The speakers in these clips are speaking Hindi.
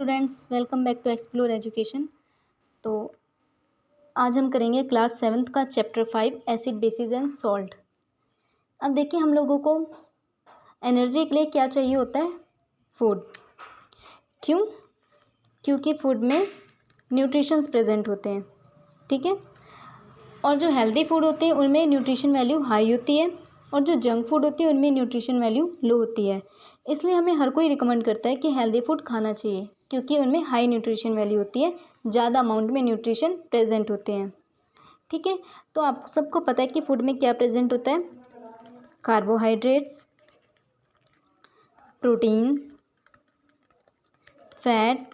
Students welcome back to explore education. तो आज हम करेंगे क्लास 7th का chapter 5 acid bases and salt. अब देखिए हम लोगों को एनर्जी के लिए क्या चाहिए होता है, फूड। क्यों? क्योंकि फूड में न्यूट्रिशंस प्रेजेंट होते हैं, ठीक है। और जो हेल्दी फूड होते हैं उनमें न्यूट्रिशन वैल्यू हाई होती है और जो जंक फूड होती है उनमें न्यूट्रिशन वैल्यू लो होती है। इसलिए हमें हर कोई रिकमेंड करता है कि हेल्दी फूड खाना चाहिए क्योंकि उनमें हाई न्यूट्रिशन वैल्यू होती है, ज़्यादा अमाउंट में न्यूट्रिशन प्रेजेंट होते हैं, ठीक है। तो आप सबको पता है कि फूड में क्या प्रेजेंट होता है, carbohydrates, proteins, fat,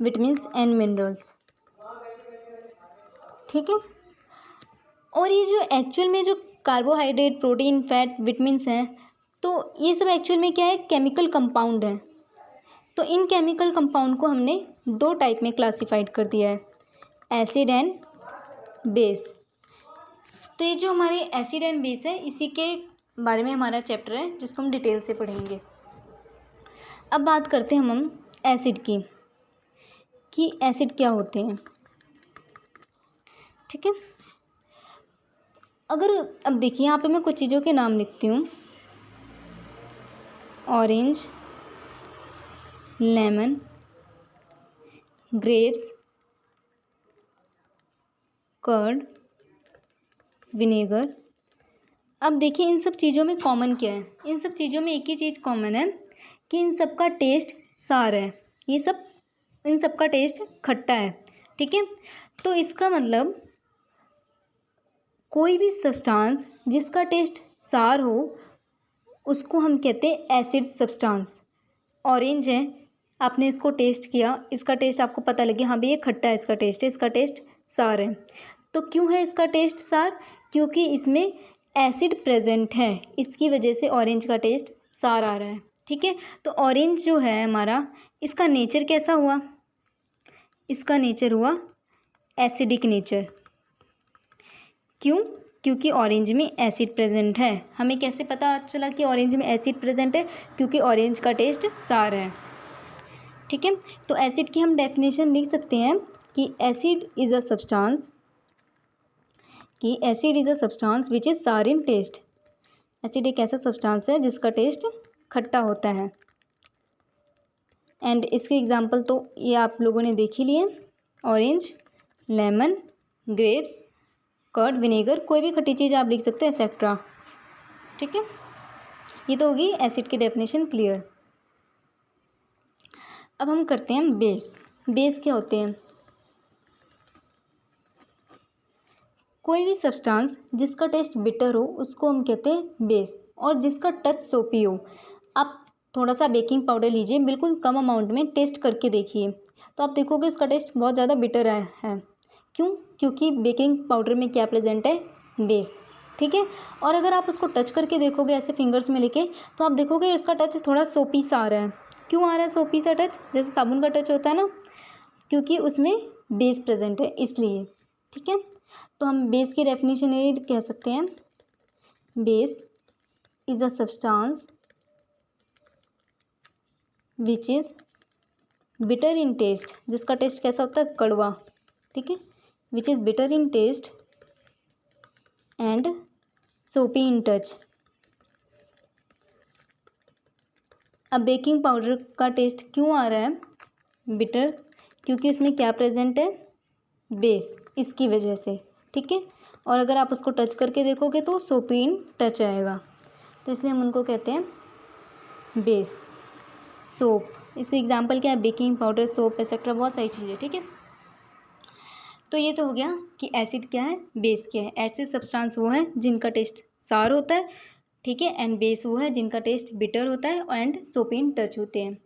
vitamins and minerals, ठीक है। और ये जो एक्चुअल में जो कार्बोहाइड्रेट, प्रोटीन, फैट, विटामिन्स हैं, तो ये सब एक्चुअल में क्या है, केमिकल कंपाउंड हैं। तो इन केमिकल कंपाउंड को हमने दो टाइप में क्लासिफाइड कर दिया है, एसिड एंड बेस। तो ये जो हमारे एसिड एंड बेस है इसी के बारे में हमारा चैप्टर है जिसको हम डिटेल से पढ़ेंगे। अब बात करते हैं हम एसिड की, कि एसिड क्या होते हैं, ठीक है। अगर अब देखिए यहाँ पे मैं कुछ चीज़ों के नाम लिखती हूँ, orange, lemon, grapes, curd, vinegar. अब देखिए इन सब चीज़ों में कॉमन क्या है, इन सब चीज़ों में एक ही चीज़ कॉमन है कि इन सब का टेस्ट सार है, ये सब इन सब का टेस्ट खट्टा है, ठीक है। तो इसका मतलब कोई भी सब्सटेंस जिसका टेस्ट सार हो उसको हम कहते हैं एसिड सब्सटेंस। ऑरेंज है, आपने इसको टेस्ट किया, इसका टेस्ट आपको पता लगे हाँ भाई ये खट्टा है, इसका टेस्ट है, इसका टेस्ट सार है। तो क्यों है इसका टेस्ट सार? क्योंकि इसमें एसिड प्रेजेंट है, इसकी वजह से ऑरेंज का टेस्ट सार आ रहा है, ठीक है। तो ऑरेंज जो है हमारा, इसका नेचर कैसा हुआ, इसका नेचर हुआ एसिडिक नेचर। क्यों? क्योंकि ऑरेंज में एसिड प्रेजेंट है। हमें कैसे पता चला कि ऑरेंज में एसिड प्रेजेंट है? क्योंकि ऑरेंज का टेस्ट सार है, ठीक है। तो एसिड की हम डेफिनेशन लिख सकते हैं कि एसिड इज़ अ सब्सटेंस, कि acid is a substance which is सार इन टेस्ट। एसिड एक ऐसा सब्सटेंस है जिसका टेस्ट खट्टा होता है। एंड इसके एग्जांपल तो ये आप लोगों ने देख ही लिए, orange, lemon, grapes, curd, vinegar, कोई भी खट्टी चीज़ आप लिख सकते हैं एक्सेट्रा, ठीक है। ये तो होगी एसिड की डेफिनेशन क्लियर। अब हम करते हैं बेस। बेस क्या होते हैं? कोई भी सब्सटेंस जिसका टेस्ट बिटर हो उसको हम कहते हैं बेस, और जिसका टच सोपी हो। आप थोड़ा सा बेकिंग पाउडर लीजिए, बिल्कुल कम अमाउंट में, टेस्ट करके देखिए, तो आप देखोगे उसका टेस्ट बहुत ज़्यादा बिटर है। क्यों? क्योंकि बेकिंग पाउडर में क्या प्रेजेंट है, बेस, ठीक है। और अगर आप उसको टच करके देखोगे ऐसे फिंगर्स में लेके, तो आप देखोगे इसका टच थोड़ा सोपी सा आ रहा है। क्यों आ रहा है सोपी सा टच, जैसे साबुन का टच होता है ना? क्योंकि उसमें बेस प्रेजेंट है इसलिए, ठीक है। तो हम बेस की डेफिनेशन ये कह सकते हैं, base is a substance which is bitter in taste, जिसका टेस्ट कैसा होता है, कड़वा, ठीक है। Which is bitter in taste and soapy in touch. अब बेकिंग पाउडर का टेस्ट क्यों आ रहा है बिटर? क्योंकि उसमें क्या प्रेजेंट है, बेस, इसकी वजह से, ठीक है। और अगर आप उसको टच करके देखोगे तो सोपी इन टच आएगा, तो इसलिए हम उनको कहते हैं बेस। सोप, इसका एग्जांपल क्या है, बेकिंग पाउडर, सोप एक्सेट्रा, बहुत सारी चीज़ें, ठीक है। तो ये तो हो गया कि एसिड क्या है, बेस क्या है। एसिड सब्सटेंस वो है जिनका टेस्ट सार होता है, ठीक है, एंड बेस वो है जिनका टेस्ट बिटर होता है एंड सोप इन टच होते हैं।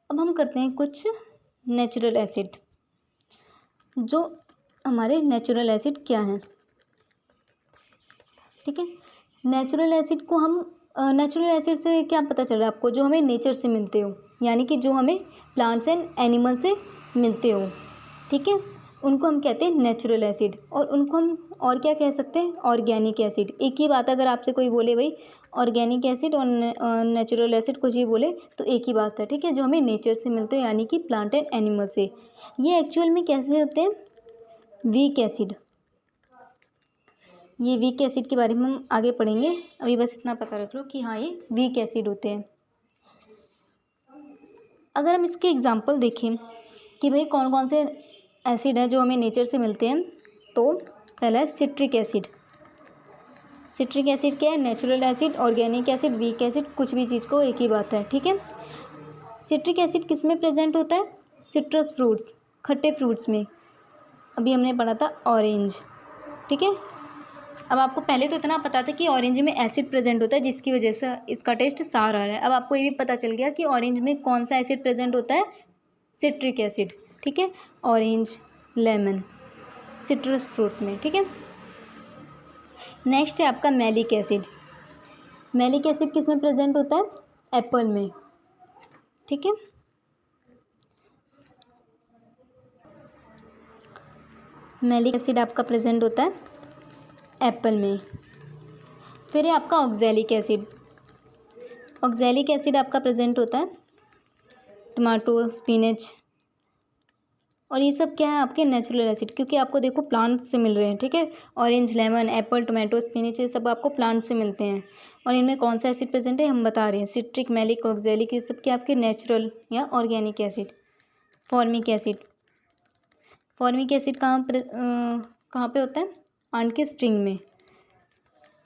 अब हम करते हैं कुछ नेचुरल एसिड। जो हमारे नेचुरल एसिड क्या हैं, ठीक है। नेचुरल एसिड को हम नेचुरल एसिड से क्या पता चल रहा है आपको, जो हमें नेचर से मिलते हो, यानी कि जो हमें प्लांट्स एंड एनिमल से मिलते हो, ठीक है, उनको हम कहते हैं नेचुरल एसिड। और उनको हम और क्या कह सकते हैं, ऑर्गेनिक एसिड। एक ही बात अगर आपसे कोई बोले भाई ऑर्गेनिक एसिड और नेचुरल एसिड कुछ भी बोले तो एक ही बात है, ठीक है, जो हमें नेचर से मिलते हैं यानी कि प्लांट एंड एनिमल से। ये एक्चुअल में कैसे होते हैं? Weak acid. ये वीक एसिड के बारे में हम आगे पढ़ेंगे, अभी बस इतना पता रख लो कि हाँ ये वीक एसिड होते हैं। अगर हम इसके एग्जांपल देखें कि भाई कौन कौन से एसिड है जो हमें नेचर से मिलते हैं, तो पहला है सिट्रिक एसिड। सिट्रिक एसिड क्या है? Natural acid, organic acid, weak acid, कुछ भी चीज़ को एक ही बात है, ठीक है। सिट्रिक एसिड किस में प्रेजेंट होता है? सिट्रस फ्रूट्स, खट्टे फ्रूट्स में। अभी हमने पढ़ा था ऑरेंज, ठीक है। अब आपको पहले तो इतना पता था कि ऑरेंज में एसिड प्रेजेंट होता है जिसकी वजह से इसका टेस्ट सार आ रहा है। अब आपको ये भी पता चल गया कि ऑरेंज में कौन सा एसिड प्रेजेंट होता है? सिट्रिक एसिड, ठीक है। ऑरेंज, लेमन, सिट्रस फ्रूट में, ठीक है। नेक्स्ट है आपका मैलिक एसिड। मैलिक एसिड किस में प्रेजेंट होता है? एप्पल में, ठीक है। मैलिक एसिड आपका प्रेजेंट होता है एप्पल में। फिर है आपका ऑक्जेलिक एसिड। ऑक्जेलिक एसिड आपका प्रेजेंट होता है टमाटो, स्पिनच, और ये सब क्या है? आपके नेचुरल एसिड, क्योंकि आपको देखो प्लांट से मिल रहे हैं, ठीक है। Orange, lemon, Apple, tomato, spinach, ये सब आपको प्लांट से मिलते हैं। और इनमें कौन सा एसिड प्रेजेंट है हम बता रहे हैं। सिट्रिक, मैलिक, ऑक्जेलिक, ये सब क्या आपके नेचुरल या organic acid. Formic acid. Formic acid कहाँ पे होता है? प्लांट के स्ट्रिंग में।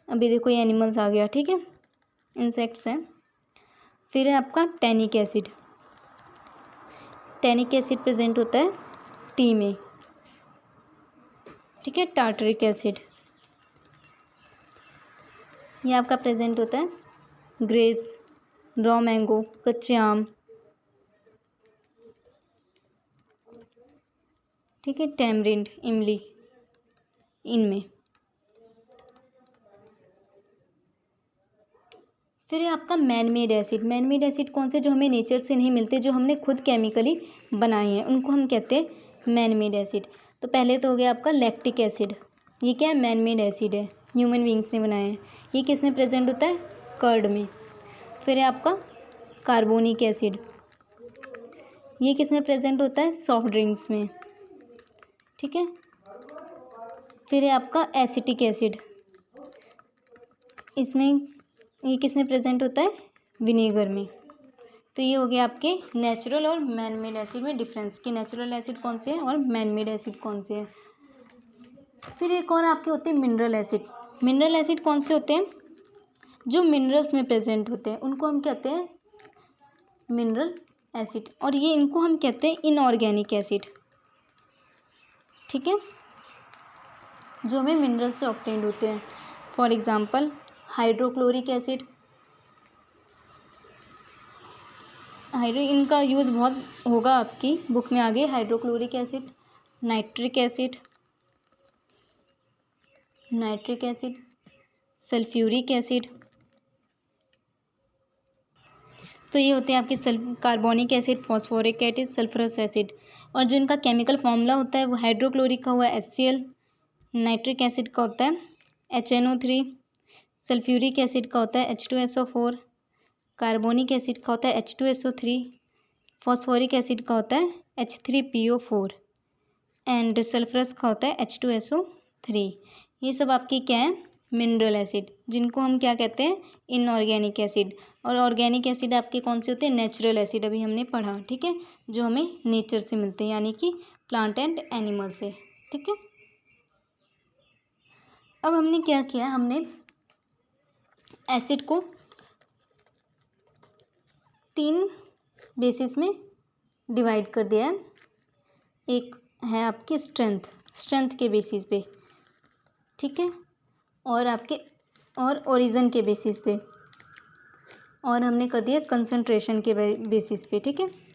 अभी देखो ये एनिमल्स आ गया, ठीक है, इंसेक्ट्स हैं। फिर है आपका tannic acid. Tannic acid present होता है टी में, ठीक है। टार्टरिक एसिड ये आपका प्रेजेंट होता है ग्रेप्स, रॉ मैंगो, कच्चे आम, ठीक है। टैमरिंड, इमली, इनमें। फिर है आपका man made acid. Man made acid कौन से? जो हमें नेचर से नहीं मिलते, जो हमने खुद केमिकली बनाए हैं, उनको हम कहते हैं मैन मेड एसिड। तो पहले तो हो गया आपका लैक्टिक एसिड। ये क्या है? मैन मेड एसिड है, ह्यूमन बींग्स ने बनाया है। ये किस में प्रेजेंट होता है? कर्ड में। फिर है आपका कार्बोनिक एसिड। ये किस में प्रेजेंट होता है? सॉफ्ट ड्रिंक्स में, ठीक है। फिर है आपका एसिटिक एसिड। इसमें ये किस में प्रेजेंट होता है? विनेगर में। तो ये हो गया आपके नेचुरल और मैन मेड एसिड में डिफरेंस, कि नेचुरल एसिड कौन से हैं और मैन मेड एसिड कौन से हैं। फिर एक और आपके होते हैं मिनरल एसिड। मिनरल एसिड कौन से होते हैं? जो मिनरल्स में प्रेजेंट होते हैं उनको हम कहते हैं मिनरल एसिड, और ये इनको हम कहते हैं इनऑर्गेनिक एसिड, ठीक है, जो हमें मिनरल से ऑब्टेन्ड होते हैं। For example hydrochloric acid. इनका यूज़ बहुत होगा आपकी बुक में आगे। Hydrochloric acid, nitric acid, sulphuric acid. तो ये होते हैं आपके carbonic acid, phosphoric acid, sulphurous acid. और जो इनका केमिकल फॉर्मूला होता है वो हाइड्रोक्लोरिक का हुआ है HCl, नाइट्रिक एसिड का होता है HNO3, सल्फ्यूरिक एसिड का होता है H2SO4, कार्बोनिक एसिड का होता है H2SO3, फॉस्फोरिक एसिड का होता है H3PO4 एंड सल्फरस का होता है H2SO3। ये सब आपके क्या है? मिनरल एसिड, जिनको हम क्या कहते हैं? Inorganic acid. और ऑर्गेनिक एसिड आपके कौन से होते हैं? नेचुरल एसिड, अभी हमने पढ़ा, ठीक है, जो हमें नेचर से मिलते हैं यानी कि प्लांट एंड एनिमल से, ठीक है। अब हमने क्या किया? हमने एसिड को 3 बेसिस में डिवाइड कर दिया है। एक है आपकी स्ट्रेंथ के बेसिस पे, ठीक है, और आपके और ओरिजिन के बेसिस पे, और हमने कर दिया कंसंट्रेशन के बेसिस पे, ठीक है।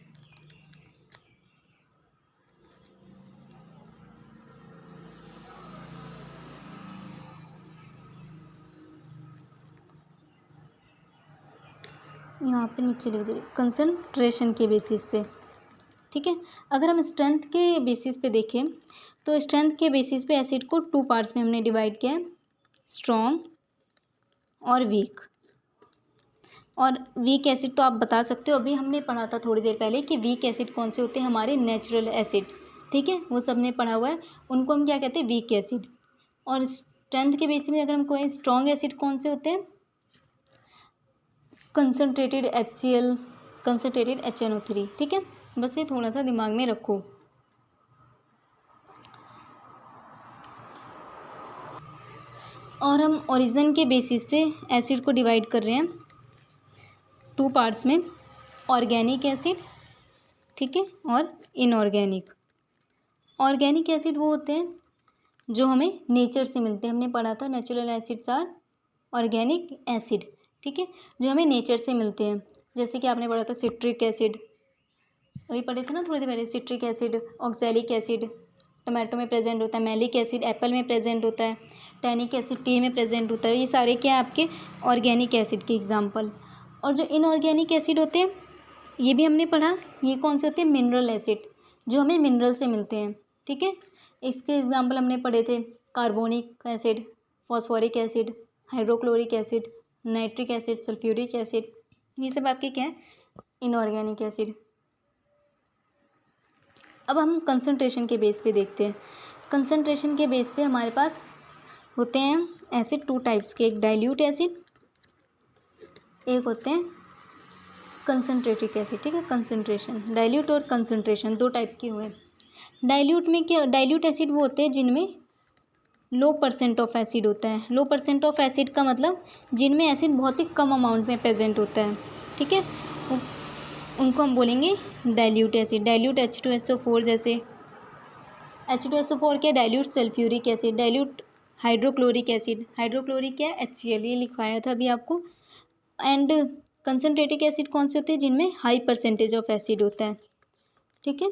यहाँ पे नीचे लिख दे रही कंसंट्रेशन के बेसिस पे, ठीक है। अगर हम स्ट्रेंथ के बेसिस पे देखें तो स्ट्रेंथ के बेसिस पे एसिड को 2 पार्ट्स में हमने डिवाइड किया है, स्ट्रॉन्ग और वीक, और वीक एसिड तो आप बता सकते हो, अभी हमने पढ़ा था थोड़ी देर पहले कि वीक एसिड कौन से होते हैं, हमारे नेचुरल एसिड, ठीक है, वो सब ने पढ़ा हुआ है, उनको हम क्या कहते हैं, वीक एसिड। और स्ट्रेंथ के बेसिस में अगर हम कोई स्ट्रॉन्ग एसिड कौन से होते हैं, कंसनट्रेटेड HCl, कंसनट्रेटेड HNO3, ठीक है, बस ये थोड़ा सा दिमाग में रखो। और हम ओरिजिन के बेसिस पे एसिड को डिवाइड कर रहे हैं 2 पार्ट्स में, ऑर्गेनिक एसिड, ठीक है, और इनऑर्गेनिक। ऑर्गेनिक एसिड वो होते हैं जो हमें नेचर से मिलते हैं, हमने पढ़ा था natural acids are organic acid, ठीक है, जो हमें नेचर से मिलते हैं। जैसे कि आपने पढ़ा था सिट्रिक एसिड, अभी पढ़े थे ना थोड़ी देर पहले, citric acid, oxalic acid tomato में प्रेजेंट होता है, मैलिक एसिड एप्पल में प्रेजेंट होता है, टैनिक एसिड टी में प्रेजेंट होता है। ये सारे क्या है, आपके ऑर्गेनिक एसिड के एग्जाम्पल। और जो इनऑर्गेनिक एसिड होते हैं, ये भी हमने पढ़ा, ये कौन से होते हैं, मिनरल एसिड, जो हमें मिनरल से मिलते हैं, ठीक है। इसके एग्जाम्पल हमने पढ़े थे, carbonic acid, phosphoric acid, hydrochloric acid, nitric acid, sulphuric acid, ये सब आपके क्या है, इनऑर्गेनिक एसिड। अब हम कंसंट्रेशन के बेस पे देखते हैं। कंसंट्रेशन के बेस पे हमारे पास होते हैं एसिड 2 टाइप्स के, एक डाइल्यूट एसिड, एक होते हैं कंसंट्रेटिक एसिड, ठीक है, कंसंट्रेशन, डाइल्यूट और कंसंट्रेशन 2 टाइप के हुए। डाइल्यूट में क्या, डाइल्यूट एसिड वो होते हैं जिनमें लो परसेंट ऑफ एसिड होता है। लो परसेंट ऑफ एसिड का मतलब जिनमें एसिड बहुत ही कम अमाउंट में प्रेजेंट होता है, ठीक है, उनको हम बोलेंगे डाइल्यूट एसिड। डाइल्यूट H2SO4, जैसे H2SO4 क्या, dilute sulphuric acid, dilute hydrochloric acid, hydrochloric क्या है, HCl, ये लिखवाया था अभी आपको। एंड कंसनट्रेटिक एसिड कौन से होते हैं, जिनमें हाई परसेंटेज ऑफ एसिड होता है, ठीक है,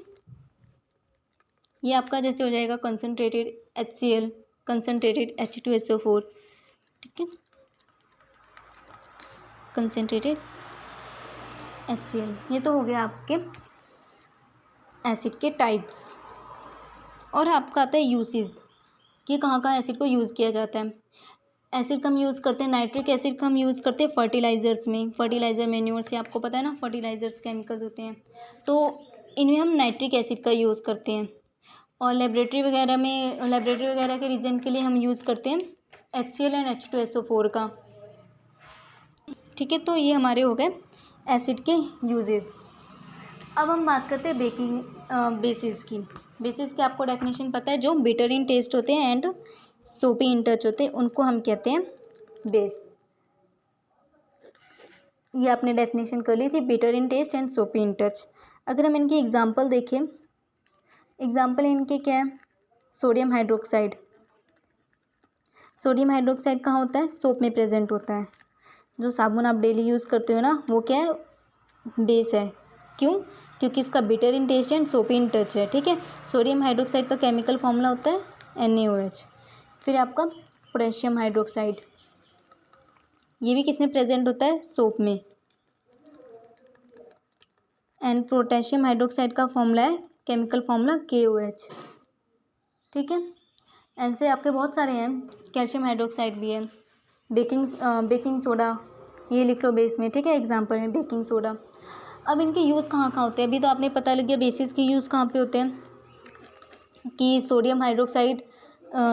ये आपका जैसे हो जाएगा कंसनट्रेटेड HCl, कंसनट्रेटेड H2SO4, ठीक है, कंसनट्रेटेड HCl। ये तो हो गया आपके एसिड के टाइप्स। और आपका आता है यूसेज, कि कहाँ कहाँ एसिड को यूज़ किया जाता है। एसिड का हम यूज़ करते हैं, नाइट्रिक एसिड का हम यूज़ करते हैं फर्टिलाइज़र्स में, फर्टिलाइज़र मैन्योर से, आपको पता है ना फर्टिलाइज़र्स केमिकल्स होते हैं, तो इनमें हम नाइट्रिक एसिड का यूज़ करते हैं। और लेबोरेटरी वगैरह के रीजन के लिए हम यूज़ करते हैं HCl एंड H2SO4 का, ठीक है। तो ये हमारे हो गए एसिड के यूजेस। अब हम बात करते हैं बेसिस की। बेसिस की आपको डेफिनेशन पता है, जो बिटर इन टेस्ट होते हैं एंड सोपी इन टच होते हैं, उनको हम कहते हैं बेस। ये आपने डेफिनेशन कर ली थी, bitter in taste and soapy in touch. अगर हम इनकी एग्जांपल देखें, एग्जांपल इनके क्या है, सोडियम हाइड्रोक्साइड। सोडियम हाइड्रोक्साइड कहाँ होता है, सोप में प्रेजेंट होता है। जो साबुन आप डेली यूज़ करते हो ना, वो क्या है, बेस है। क्यों, क्योंकि इसका bitter in taste and soapy in touch है, ठीक है। सोडियम हाइड्रोक्साइड का केमिकल फॉर्मूला होता है NaOH। फिर आपका पोटेशियम हाइड्रोक्साइड, ये भी किस में प्रेजेंट होता है, सोप में। एंड पोटेशियम हाइड्रोक्साइड का फॉर्मूला है, केमिकल फॉर्मूला KOH, ठीक है। ऐसे आपके बहुत सारे हैं, कैल्शियम हाइड्रोक्साइड भी है, बेकिंग सोडा, ये लिख लो बेस में, ठीक है, एग्जाम्पल में बेकिंग सोडा। अब इनके यूज़ कहाँ कहाँ होते हैं, अभी तो आपने पता लग गया बेसिस के यूज़ कहाँ पे होते हैं, कि सोडियम हाइड्रोक्साइड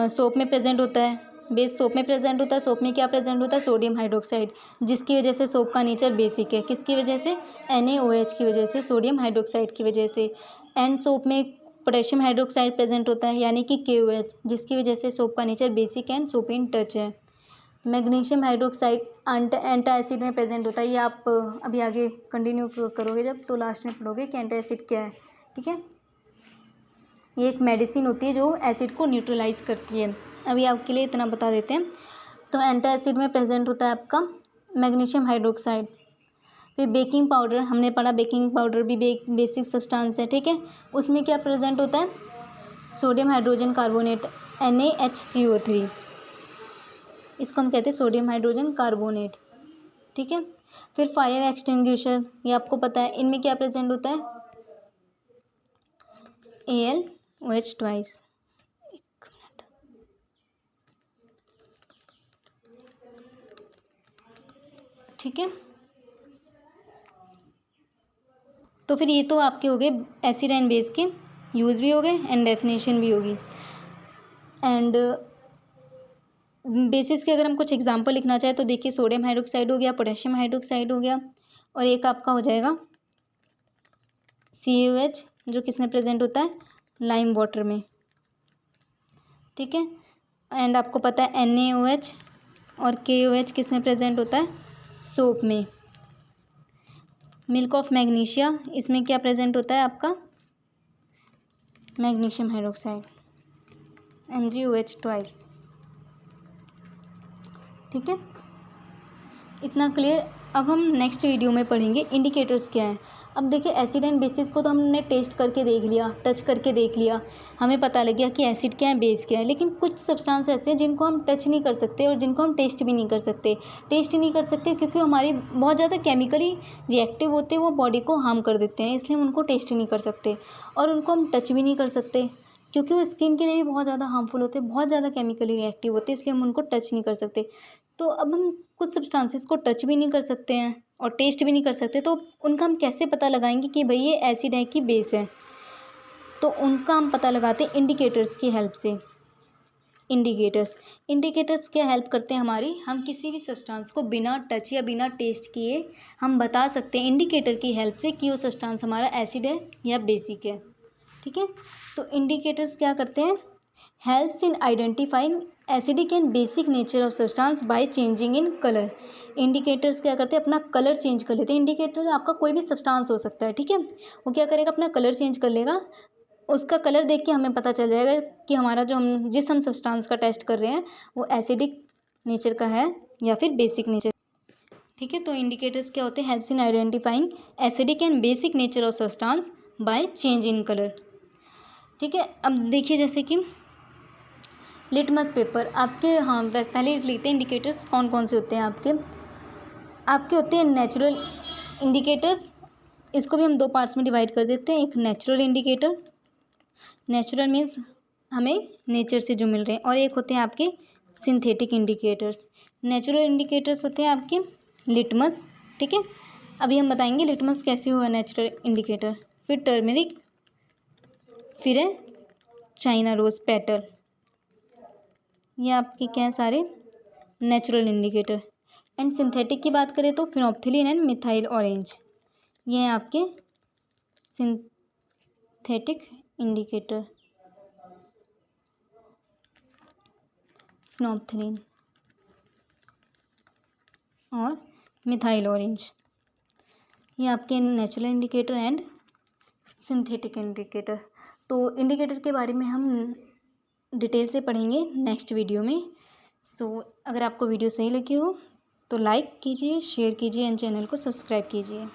सोप में प्रेजेंट होता है, बेस सोप में प्रेजेंट होता है। सोप में क्या प्रेजेंट होता है, सोडियम हाइड्रोक्साइड, जिसकी वजह से सोप का नेचर बेसिक है। किसकी वजह से, NaOH की वजह से, सोडियम हाइड्रोक्साइड की वजह से। एंड सोप में पोटेशियम हाइड्रोक्साइड प्रेजेंट होता है, यानी कि KOH, जिसकी वजह से सोप का nature basic and soap in touch है। मैग्नीशियम हाइड्रोक्साइड एंटासिड में प्रेजेंट होता है। ये आप अभी आगे कंटिन्यू करोगे जब, तो लास्ट में पढ़ोगे कि एंटासिड क्या है, ठीक है। ये एक मेडिसिन होती है जो एसिड को न्यूट्रलाइज करती है। अभी आपके लिए इतना बता देते हैं। तो एंटासिड में प्रेजेंट होता है आपका मैग्नीशियम हाइड्रोक्साइड। फिर बेकिंग पाउडर, हमने पढ़ा बेकिंग पाउडर भी बेसिक सब्सटेंस है, ठीक है। उसमें क्या प्रेजेंट होता है, सोडियम हाइड्रोजन कार्बोनेट, NaHCO3, इसको हम कहते हैं सोडियम हाइड्रोजन कार्बोनेट, ठीक है। फिर फायर एक्सटिंग्विशर, ये आपको पता है, इनमें क्या प्रेजेंट होता है, AlOH ट्वाइस, एक मिनट, ठीक है। तो फिर ये तो आपके हो गए एसिड एंड बेस के यूज़ भी हो गए एंड डेफिनेशन भी होगी। एंड बेसिस के अगर हम कुछ एग्जांपल लिखना चाहें तो देखिए सोडियम हाइड्रोक्साइड हो गया, पोटेशियम हाइड्रोक्साइड हो गया, और एक आपका हो जाएगा CaOH जो किसमें प्रेजेंट होता है, लाइम वाटर में, ठीक है। एंड आपको पता है NaOH और KOH किस में प्रेजेंट होता है, सोप में। मिल्क ऑफ मैग्नीशिया, इसमें क्या प्रेजेंट होता है आपका, मैग्नीशियम हाइड्रोक्साइड MgOH ट्वाइस, ठीक है। इतना क्लियर। अब हम नेक्स्ट वीडियो में पढ़ेंगे इंडिकेटर्स क्या हैं। अब देखिए एसिड एंड बेसिस को तो हमने टेस्ट करके देख लिया, टच करके देख लिया, हमें पता लग गया कि एसिड क्या है, बेस क्या है, लेकिन कुछ सब्सटेंस ऐसे हैं जिनको हम टच नहीं कर सकते और जिनको हम टेस्ट भी नहीं कर सकते। टेस्ट ही नहीं कर सकते क्योंकि हमारी बहुत ज़्यादा केमिकली रिएक्टिव होते हैं, वो बॉडी को हार्म कर देते हैं, इसलिए हम उनको टेस्ट ही नहीं कर सकते। और उनको हम टच भी नहीं कर सकते क्योंकि वो स्किन के लिए भी बहुत ज़्यादा हार्मफुल होते हैं, बहुत ज़्यादा केमिकली रिएक्टिव होते हैं, इसलिए हम उनको टच नहीं कर सकते। तो अब हम कुछ सब्सटेंसेस को टच भी नहीं कर सकते हैं और टेस्ट भी नहीं कर सकते, तो उनका हम कैसे पता लगाएंगे कि भाई ये एसिड है कि बेस है। तो उनका हम पता लगाते हैं इंडिकेटर्स की हेल्प से। इंडिकेटर्स क्या हेल्प करते हैं हमारी, हम किसी भी सब्सटेंस को बिना टच या बिना टेस्ट किए हम बता सकते हैं इंडिकेटर की हेल्प से कि वो सब्सटेंस हमारा एसिड है या बेसिक है, ठीक है। तो इंडिकेटर्स क्या करते हैं, helps in identifying acidic and basic nature of substance by changing in colour. Indicators क्या करते हैं, अपना कलर चेंज कर लेते हैं। इंडिकेटर आपका कोई भी सब्सटेंस हो सकता है, ठीक है, वो क्या करेगा, अपना कलर चेंज कर लेगा। उसका कलर देख के हमें पता चल जाएगा कि हमारा जो हम जिस हम सब्सटेंस का टेस्ट कर रहे हैं वो एसिडिक नेचर का है या फिर बेसिक नेचर, ठीक है। तो इंडिकेटर्स क्या होते हैं, helps in identifying acidic and basic nature of substance by change in colour, ठीक है। अब देखिए जैसे कि लिटमस पेपर आपके, हाँ पहले लिखते हैं इंडिकेटर्स कौन कौन से होते हैं आपके होते हैं नेचुरल इंडिकेटर्स। इसको भी हम दो पार्ट्स में डिवाइड कर देते हैं। एक नेचुरल इंडिकेटर, नेचुरल मीन्स हमें नेचर से जो मिल रहे हैं, और एक होते हैं आपके सिंथेटिक इंडिकेटर्स। नेचुरल इंडिकेटर्स होते हैं आपके लिटमस, ठीक है। अभी हम बताएंगे लिटमस कैसे हुआ नेचुरल इंडिकेटर, फिर टर्मरिक, फिर है चाइना रोज़ पेटल, ये आपके क्या हैं सारे नेचुरल इंडिकेटर। एंड सिंथेटिक की बात करें तो फिनोप्थिलीन एंड मिथाइल ऑरेंज, ये हैं आपके सिंथेटिक इंडिकेटर, फिनोप्थिलीन और मिथाइल ऑरेंज, ये आपके natural indicator and synthetic indicator. तो इंडिकेटर के बारे में हम डिटेल से पढ़ेंगे नेक्स्ट वीडियो में। सो अगर आपको वीडियो सही लगी हो तो लाइक कीजिए, शेयर कीजिए एंड चैनल को सब्सक्राइब कीजिए।